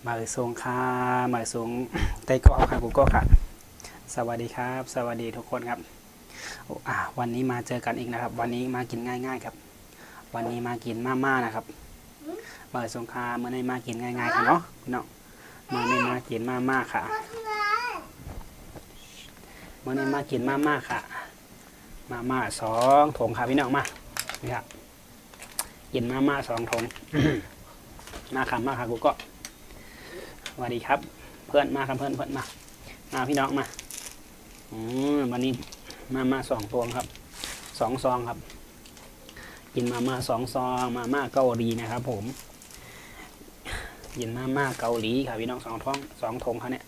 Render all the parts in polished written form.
มาส่งค่ะมาส่งไต้ก็ค่ะกูก็ค่ะสวัสดีครับสวัสดีทุกคนครับวันนี้มาเจอกันอีกนะครับวันนี้มากินง่ายๆครับวันนี้มากินม่านะครับมาส่งค่ะเมื่อในมากินง่ายๆค่ะเนาะเนาะมาในมากินม่าค่ะเมื่อในมากินม่าค่ะม่า2 ถุงค่ะพี่น้องมานี่ครับกินม่า2 ถุงมาค่ะกูก็สวัสดีครับเพื่อนมาครับเพื่อนมาพี่น้องมาวันนี้มา2 ตัวครับ2 ซองครับกินมา2 ซองมาเกาหลีนะครับผมกินมาเกาหลีครับพี่น้อง2 ถุงเขาเนี่ย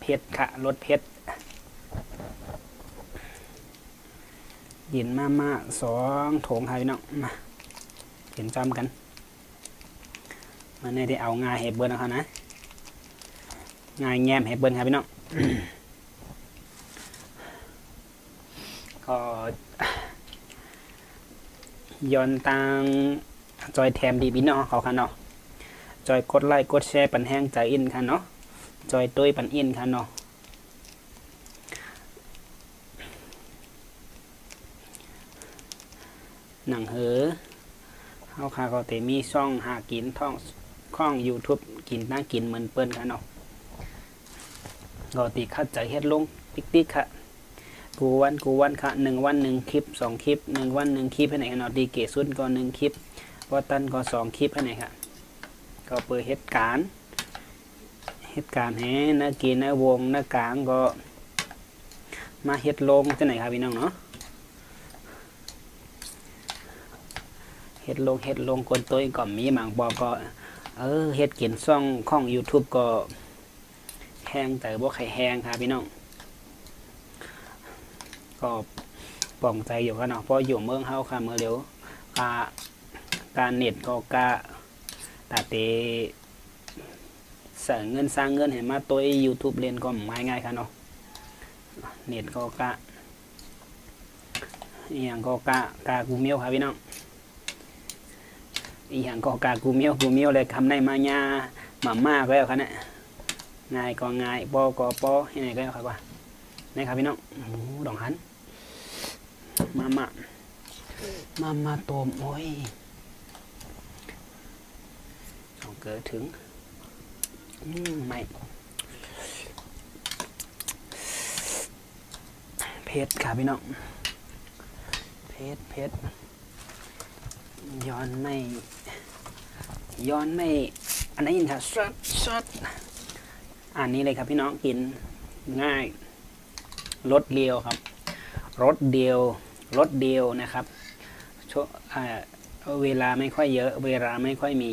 เผ็ดค่ะรสเผ็ดกินมา2 ถุงครับพี่น้องมาเห็นจำกันมันไม่ได้เอาง่ายเห็บเบิ้ลนะครับนะง่ายแง้มเห็บเบิ้ลครับพี่น้องก็ย้อนตังจอยแถมดีพี่น้องเขาค่ะเนาะจอยกดไลค์กดแชร์ปันแห้งใจอินค่ะเนาะจอยตุ้ยปันอินค่ะเนาะหนังเหอเขาค่ะก็แต่มีช่องหากินท่องข้อง YouTube กินน่ากินเหมือนเปิ้นค่ะเนาะก็ติคัดใจเฮ็ดลงติ๊กค่ะกูวันค่ะ1 วัน1 คลิป2 คลิป1 วัน 1 คลิปให้ไหนกันเนาะดีเกสุดก็1 คลิปว่าตันก็2 คลิปให้ไหนค่ะก็เปิดเหตุการณ์ให้นักกินนักวงนักกลางก็มาเฮ็ดลงที่ไหนครับพี่น้องเนาะเฮ็ดลงคนตัวก็มีบางบอกก็เฮ็ดกินซ่องข้อง YouTube ก็แห้งแต่บ่ไข่แห้งครับพี่น้องก็ปลองใจอยู่กันเนาะเพราะอยู่เมืองเฮาค่ะเมื่อเร็วการเน็ตก็ตาเตสร้างเงินเห็นมาตัว YouTube เล่นก็ง่ายค่ะเนาะเน็ตก็อย่างก็กูเมียวครับพี่น้องอย่างก็กูเมียวเลยคำในมาญาม่าก็แล้วครับเนี่ยง่ายก็ง่ายปอก็ปอให้ไหนก็แล้วครับว่านี่ครับพี่น้องดองหันมาต้มโอ้ยเกิดถึงไม่เผ็ดครับพี่น้องเผ็ดย้อนไม่อันนี้ค่ะช็อตอันนี้เลยครับพี่น้องกินง่ายรสเดียวครับรสเดียวนะครับเวลาไม่ค่อยเยอะเวลาไม่ค่อยมี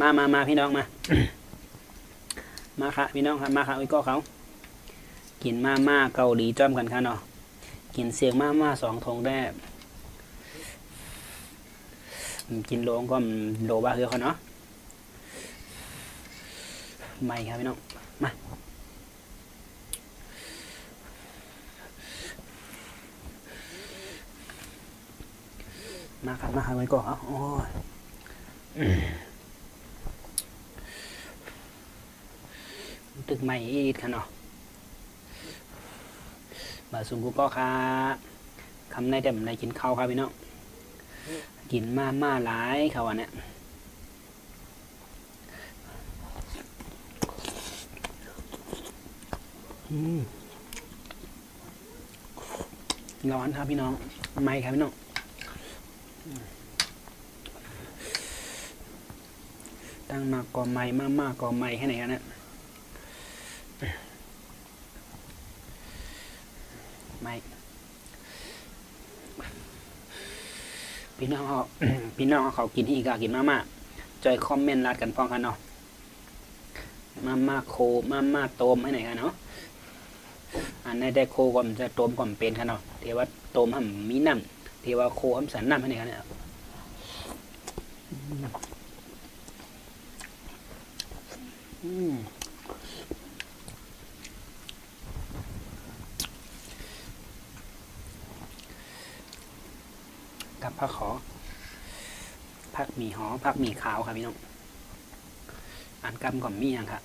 มาพี่น้องมาค่ะพี่น้องครับมาค่ะก็เขากินมาเกาหลีจ้อมกันค่ะเนาะกินเสียงมา2 ถุงได้กินโลงก็โลบ้าคือเขาเนาะไม่ครับพี่น้องมาครับไว้ก่อนโอ้ยตึกใหม่อีกค่ะเนาะบาสุงกูก็ค่ะคำในแต่ในกินข้าวครับพี่น้องกินมาหลายค่ะวันเนี้ยร้อนครับพี่น้องไม่ครับพี่น้องตั้งมาก่อไม่มาก่อไม่แค่ไหนกันเนี่ยไม่พี่น้องเขากินอีกกินมาจอยคอมเมนต์รัดกันฟ้องกันเนาะมาโคมาโตมให้ไหนกันเนาะอันในได้โคก่อนจะโตมก่อนเป็นกันเนาะเทว่าโตมหั่มมีน้ำเทว่าโคหั่มสันน้ำให้ไหนกันเนี่ยกับผ้า ผักหมี่หอมผักหมี่ขาวครับพี่น้องอันกำก่อมมีอย่างครับ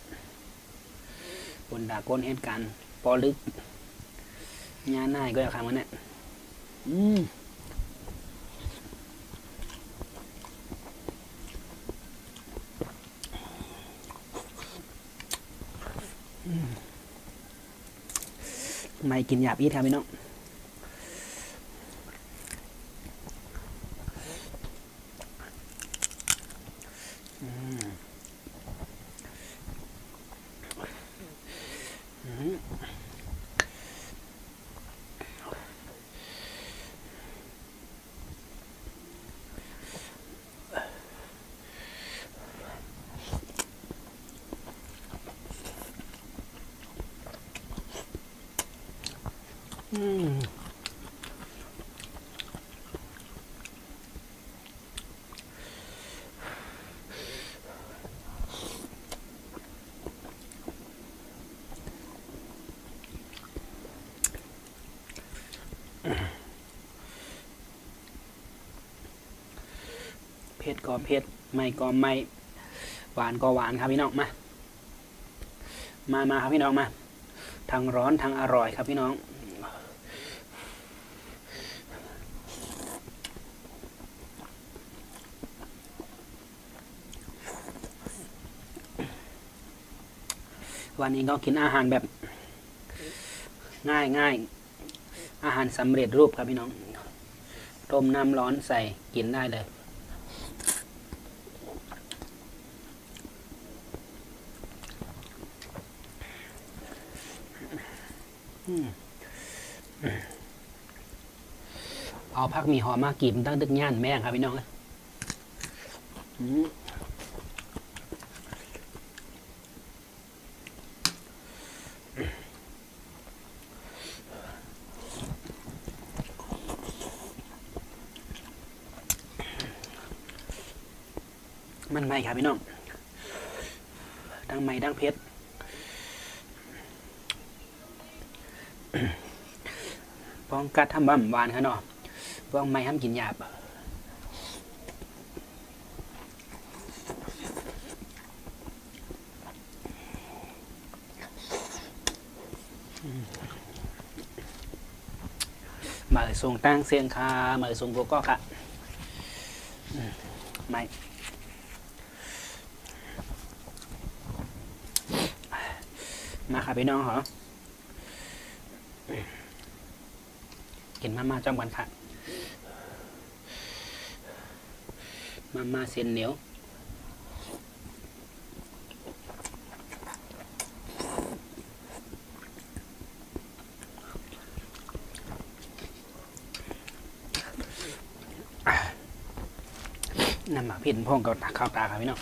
บนดาก้นเหตุการณ์ปอลึกงานหน้าก็อยากทำกันเนี่ยไม่กินหยาบอีทครับพี่น้องเผ็ดก็เผ็ดไม่ก็ไม่หวานก็หวานครับพี่น้องมาครับพี่น้องมาทั้งร้อนทั้งอร่อยครับพี่น้องวันนี้ก็กินอาหารแบบง่ายอาหารสำเร็จรูปครับพี่น้องต้มน้ำร้อนใส่กินได้เลยเอาผักหมี่หอมมากินตั้งตึกย่านแม่งครับพี่น้องมันไม่ครับพี่น้องดังไม่ดังเพชรป้องกัดทำบ่ำหวานครับเนาะป้องไม่ห้ามกินหยาบมาเลยส่งตั้งเสียงคามาเลยส่งโกก็ค่ะไม่มาค่ะพี่น้องเหรอกินมาจ้องกันค่ะมาเส้นเหนียวน้ำหมักพิษพ่องกับข้าวตาครับพี่น้อง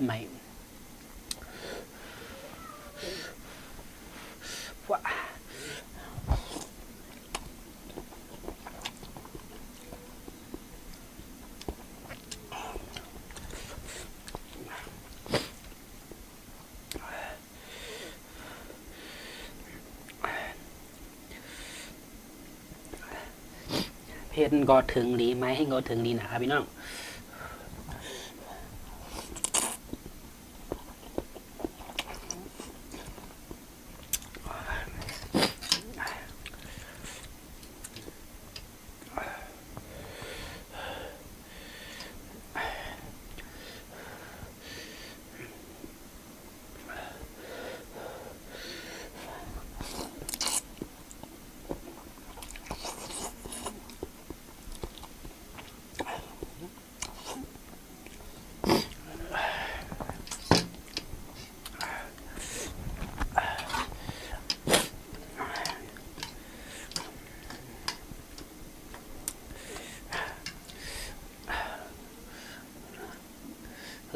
ไม่ว้าเพชรก็ถึงดีไหมให้ก็ถึงดีนะครับพี่น้อง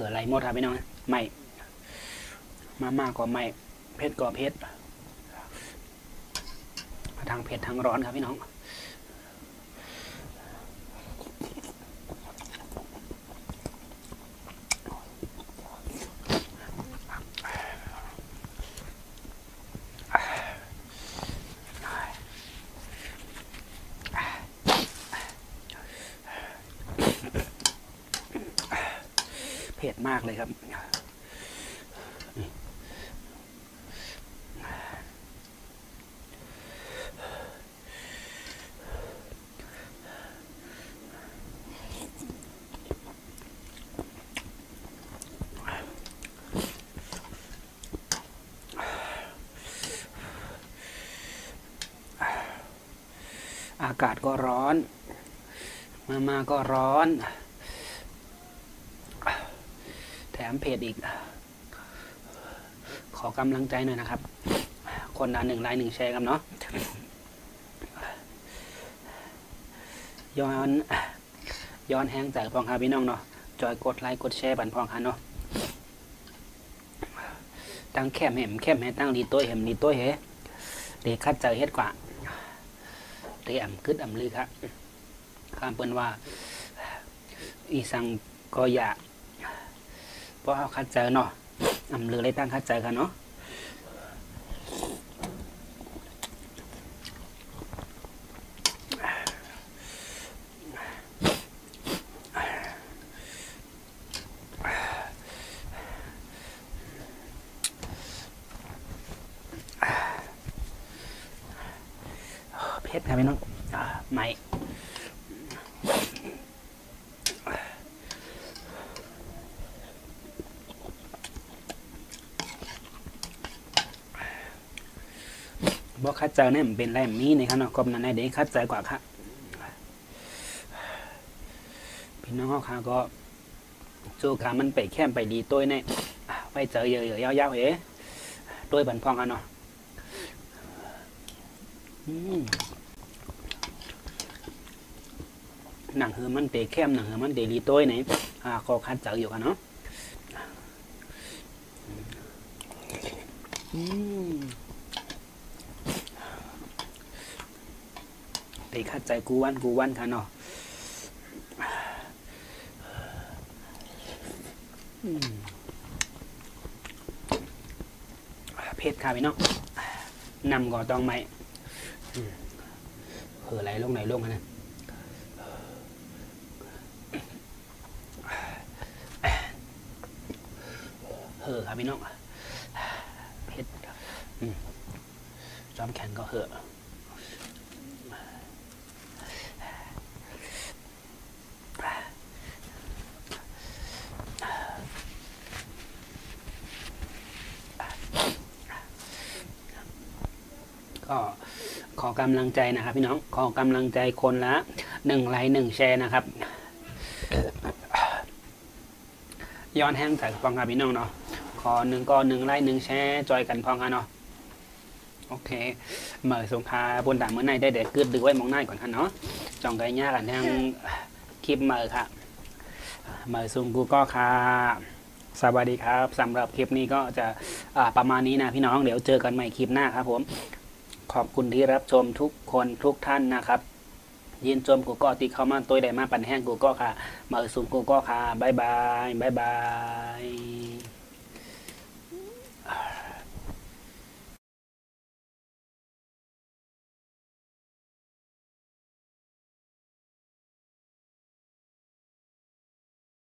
อะไรหมดครับพี่น้องไม่มากกว่าไม่เผ็ดกว่าเผ็ดทางเผ็ดทางร้อนครับพี่น้อง มากเลยครับอากาศก็ร้อนมาก็ร้อนแถมเผ็ดอีกขอกำลังใจหน่อยนะครับคนละ1 ไลค์ 1 แชร์กันเนาะย้อนแห้งจากพองคาพี่น้องเนาะจอยกดไลค์กดแชร์บันพองคาเนาะตั้งแคมให้ตั้งดีตัวเห็มดีตัวเหเด็กคัดเจอเฮ็ดกว่าเรียมกึดลือครับข้ามเปิ้นว่าอีสังก็อยากเพราะเขาคัดเจอเนาะลือเลยตั้งคัดเจอกันเนาะเพชรครับพี่น้องไม่บอกคัดเจอเนี่ยมันเป็นไรมีในครับเนาะกรมนั้นในเด็กคัดเจอกว่าครับพี่น้องเขาก็จูขามันไปแค่ไปดีตัวเนี่ยไปเจอเยอะๆยาวๆเฮ้ด้วยบันพองกันเนาะหนังหือมันเตะเข้มหนังหือมันเตะดีตัวไหนขอคัดเจออยู่กันเนาะไปคัดใจกูวันค่ะเนาะเพชรค่ะพี่น้องนำก่อตองไหมอะไรลงไหนลงนะครับพี่น้องเพชรจอมแขนก็ก็ขอกำลังใจนะครับพี่น้องขอกำลังใจคนละ1 ไลค์ 1 แชร์นะครับย้อนแห้งจากฟังครับพี่น้องเนาะขอ1 ไลค์ 1 แชร์จอยกันพองกันเนาะโอเคเมื่อสงคราบนด่านเมื่อไหร่ได้เด็กกึดดึกไว้มองหน้าก่อนค่ะเนาะจองไก่ย่ากันทางคลิปเมื่อค่ะเมื่อซุงกูก็ค่ะสวัสดีครับสำหรับคลิปนี้ก็จะประมาณนี้นะพี่น้องเดี๋ยวเจอกันใหม่คลิปหน้าครับผมขอบคุณที่รับชมทุกคนทุกท่านนะครับยินชมกูก็ตีเข้ามาตัวใดมาปั่นแห้งกูก็ค่ะมาซุงกูก็ค่ะบ๊ายบาย